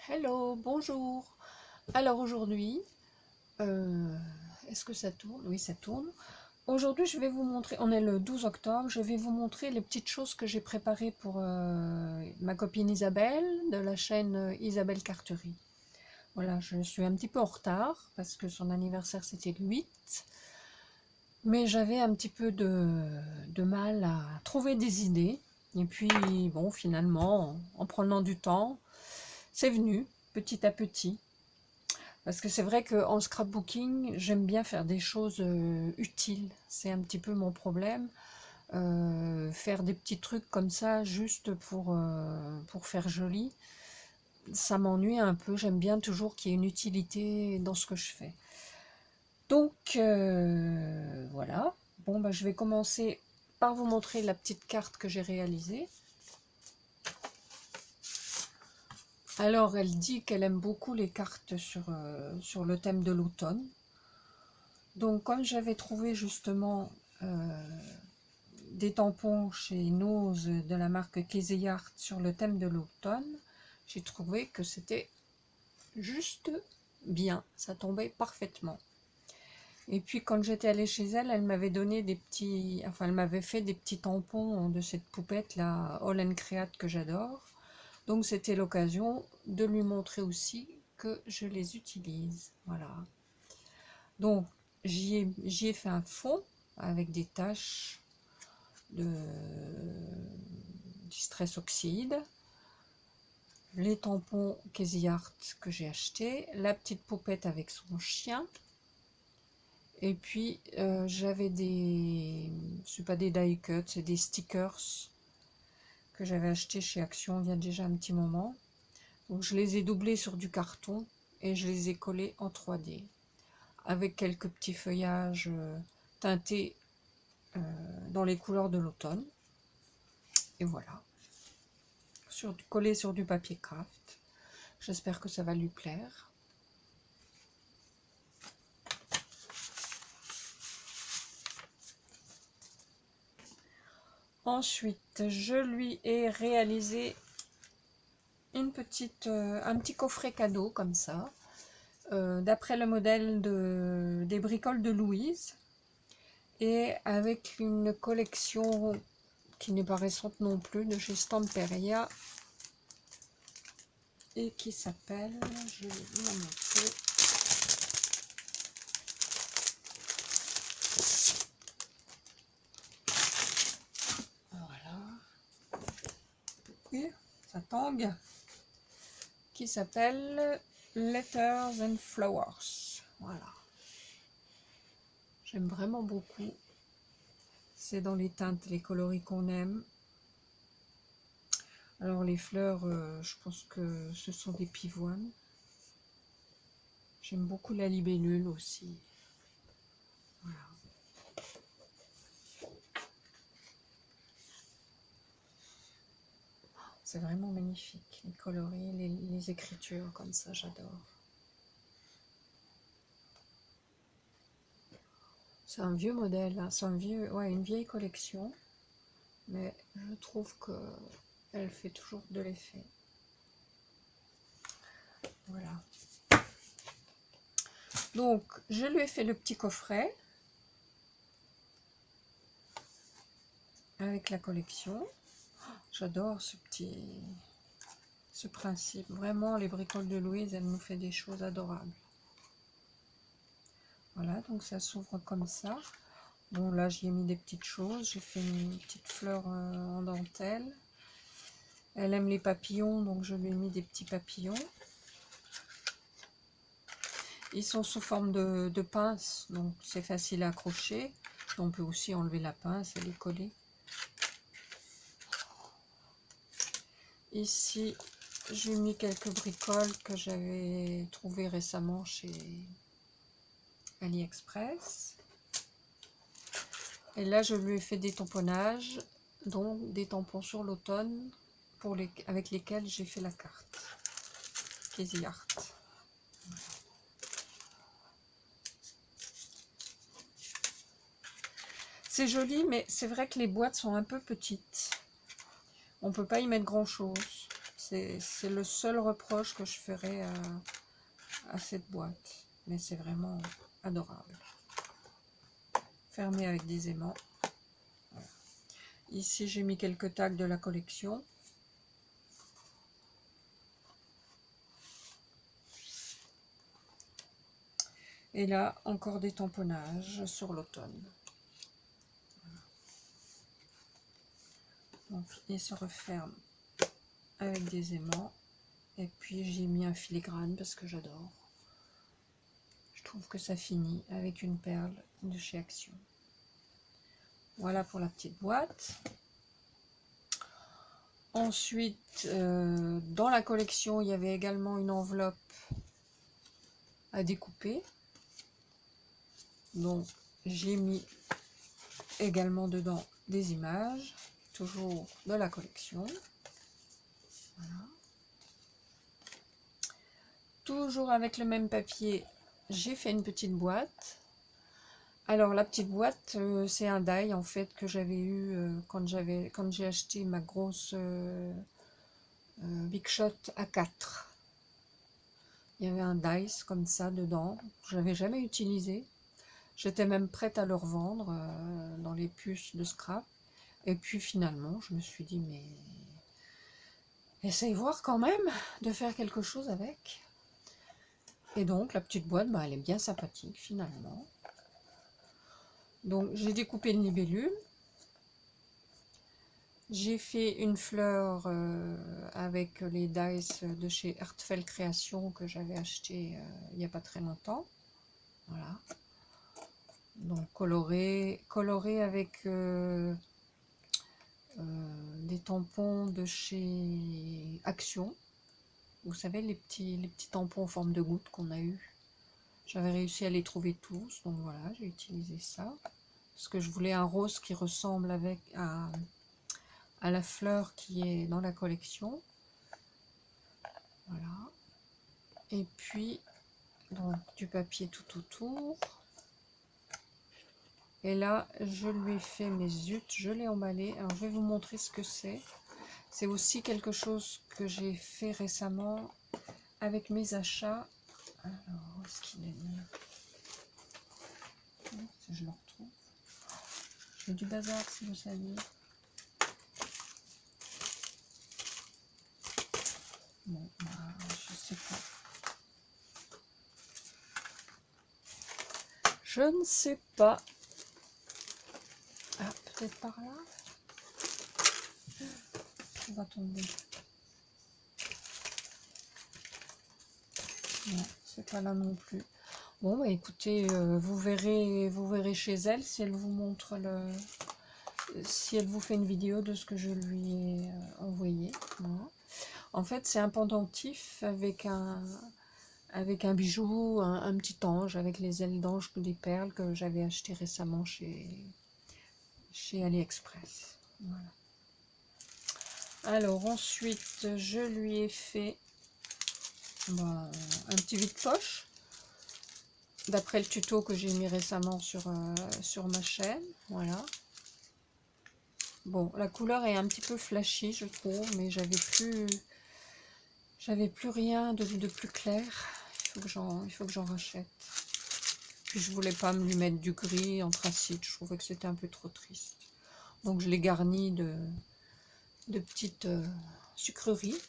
Hello, bonjour. Alors aujourd'hui, est-ce que ça tourne? Oui, ça tourne. Aujourd'hui, je vais vous montrer, on est le 12 octobre, je vais vous montrer les petites choses que j'ai préparées pour ma copine Isabelle, de la chaîne Isabelle Carterie. Voilà, je suis un petit peu en retard, parce que son anniversaire c'était le 8, mais j'avais un petit peu de mal à trouver des idées. Et puis, bon, finalement, en prenant du temps, c'est venu, petit à petit. Parce que c'est vrai qu'en scrapbooking, j'aime bien faire des choses utiles. C'est un petit peu mon problème. Faire des petits trucs comme ça, juste pour faire joli, ça m'ennuie un peu. J'aime bien toujours qu'il y ait une utilité dans ce que je fais. Donc, voilà. Bon, bah, je vais commencer par vous montrer la petite carte que j'ai réalisée. Alors, elle dit qu'elle aime beaucoup les cartes sur le thème de l'automne. Donc, comme j'avais trouvé justement des tampons chez Nose de la marque Casey Art sur le thème de l'automne, j'ai trouvé que c'était juste bien, ça tombait parfaitement. Et puis quand j'étais allée chez elle, elle m'avait donné des petits, enfin elle m'avait fait des petits tampons de cette poupette là, All Create, que j'adore. Donc c'était l'occasion de lui montrer aussi que je les utilise. Voilà. Donc j'y ai fait un fond avec des taches de Distress Oxide, les tampons Casey Art que j'ai acheté, la petite poupette avec son chien, et puis j'avais des, c'est pas des die cuts, c'est des stickers que j'avais acheté chez Action il y a déjà un petit moment. Donc je les ai doublés sur du carton et je les ai collés en 3D avec quelques petits feuillages teintés dans les couleurs de l'automne. Et voilà, collé sur du papier craft. J'espère que ça va lui plaire. Ensuite, je lui ai réalisé un petit coffret cadeau comme ça, d'après le modèle des bricoles de Louise, et avec une collection qui n'est pas récente non plus, de chez Stamperia, et qui s'appelle, je vais vous la montrer, voilà, oui, ça tangue, qui s'appelle Letters and Flowers. Voilà, j'aime vraiment beaucoup. C'est dans les teintes, les coloris qu'on aime. Alors les fleurs, je pense que ce sont des pivoines. J'aime beaucoup la libellule aussi. Voilà. C'est vraiment magnifique, les coloris, les écritures comme ça, j'adore. C'est un vieux modèle, hein. C'est une vieille collection, mais je trouve qu'elle fait toujours de l'effet. Voilà. Donc, je lui ai fait le petit coffret avec la collection. J'adore ce principe. Vraiment, les bricoles de Louise, elle nous fait des choses adorables. Voilà, donc ça s'ouvre comme ça. Bon, là, j'y ai mis des petites choses. J'ai fait une petite fleur en dentelle. Elle aime les papillons, donc je lui ai mis des petits papillons. Ils sont sous forme de pince, donc c'est facile à accrocher. On peut aussi enlever la pince et les coller. Ici, j'ai mis quelques bricoles que j'avais trouvées récemment chez AliExpress. Et là, je lui ai fait des tamponnages, donc des tampons sur l'automne, avec lesquels j'ai fait la carte Casey Art. C'est joli, mais c'est vrai que les boîtes sont un peu petites. On ne peut pas y mettre grand chose. C'est le seul reproche que je ferai à cette boîte. Mais c'est vraiment adorable. Fermé avec des aimants. Voilà. Ici, j'ai mis quelques tags de la collection. Et là, encore des tamponnages sur l'automne. Voilà. Donc, il se referme avec des aimants. Et puis, j'ai mis un filigrane parce que j'adore. Je trouve que ça finit avec une perle de chez Action. Voilà pour la petite boîte. Ensuite, dans la collection, il y avait également une enveloppe à découper. Donc, j'ai mis également dedans des images, toujours de la collection. Voilà. Toujours avec le même papier, j'ai fait une petite boîte. Alors, la petite boîte, c'est un die en fait que j'avais eu quand j'ai acheté ma grosse Big Shot A4. Il y avait un dice comme ça dedans, je n'avais jamais utilisé. J'étais même prête à le revendre dans les puces de scrap. Et puis finalement, je me suis dit, mais essaye voir quand même de faire quelque chose avec. Et donc, la petite boîte, bah, elle est bien sympathique finalement. Donc, j'ai découpé une libellule. J'ai fait une fleur avec les dice de chez Heartfelt Création que j'avais acheté il n'y a pas très longtemps. Voilà. Donc coloré avec des tampons de chez Action. Vous savez, les petits tampons en forme de goutte qu'on a eu. J'avais réussi à les trouver tous, donc voilà, j'ai utilisé ça. Parce que je voulais un rose qui ressemble à la fleur qui est dans la collection. Voilà. Et puis, donc, du papier tout autour. Et là, je lui ai fait mes zut, je l'ai emballé. Alors, je vais vous montrer ce que c'est. C'est aussi quelque chose que j'ai fait récemment avec mes achats. Alors, où est-ce qu'il est mis? Si je le retrouve. J'ai du bazar, si vous saviez. Bon, bah, je sais pas. Je ne sais pas. Ah, peut-être par là. On va tomber. Non, c'est pas là non plus. Bon, bah écoutez, vous verrez chez elle si elle vous montre si elle vous fait une vidéo de ce que je lui ai envoyé. Voilà. En fait, c'est un pendentif avec un bijou, un petit ange avec les ailes d'ange ou des perles que j'avais acheté récemment chez AliExpress. Voilà. Alors ensuite, je lui ai fait un petit vide-poche d'après le tuto que j'ai mis récemment sur ma chaîne. Voilà. Bon, la couleur est un petit peu flashy, je trouve, mais j'avais plus rien de plus clair. Il faut que j'en rachète. Puis je voulais pas me lui mettre du gris anthracite, je trouvais que c'était un peu trop triste. Donc je l'ai garni de petites sucreries.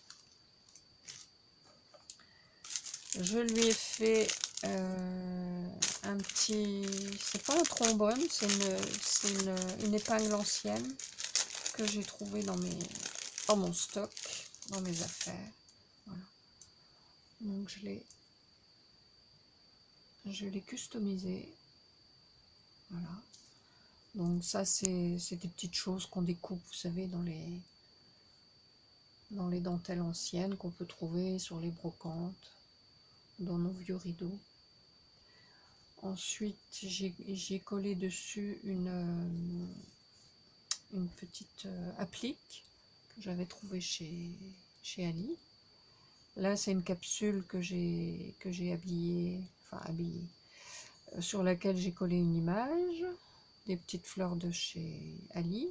Je lui ai fait un petit, c'est pas un trombone, c'est une épingle ancienne que j'ai trouvée dans mon stock, dans mes affaires. Voilà. Donc je l'ai customisé. Voilà. Donc ça c'est des petites choses qu'on découpe, vous savez, dans les dentelles anciennes qu'on peut trouver sur les brocantes, dans nos vieux rideaux. Ensuite, j'ai collé dessus une petite applique que j'avais trouvée chez Ali. Là, c'est une capsule que j'ai habillée, sur laquelle j'ai collé une image, des petites fleurs de chez Ali,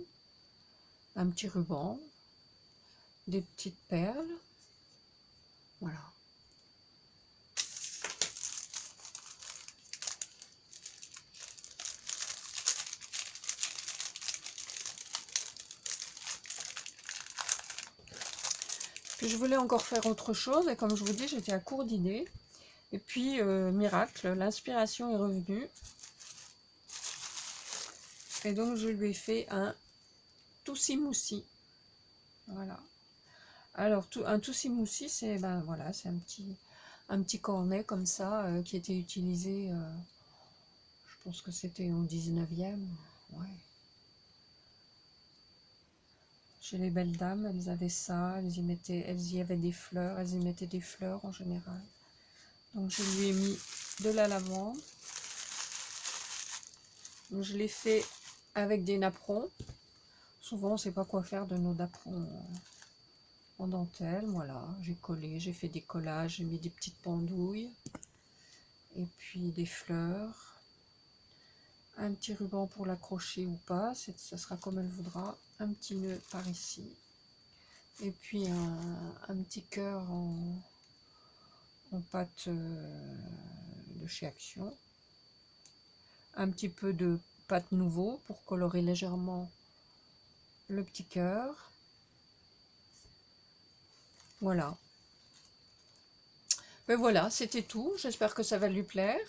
un petit ruban, des petites perles. Voilà. Puis je voulais encore faire autre chose, et comme je vous dis, j'étais à court d'idées. Et puis, miracle, l'inspiration est revenue. Et donc, je lui ai fait un toussi-moussi. Voilà. Alors, un toussi-moussi, c'est ben, voilà, c'est un petit cornet comme ça, qui était utilisé, je pense que c'était au 19e. Ouais. Chez les belles dames, elles avaient ça, elles y avaient des fleurs, elles y mettaient des fleurs en général. Donc je lui ai mis de la lavande. Donc, je l'ai fait avec des napperons. Souvent on ne sait pas quoi faire de nos napperons en dentelle. Voilà, j'ai collé, j'ai fait des collages, j'ai mis des petites pendouilles. Et puis des fleurs. Un petit ruban pour l'accrocher ou pas, ça sera comme elle voudra. Un petit nœud par ici. Et puis un petit cœur en pâte de chez Action. Un petit peu de pâte nouveau pour colorer légèrement le petit cœur. Voilà. Ben voilà, c'était tout. J'espère que ça va lui plaire.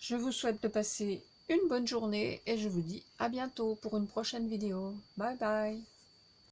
Je vous souhaite de passer une bonne journée et je vous dis à bientôt pour une prochaine vidéo. Bye bye.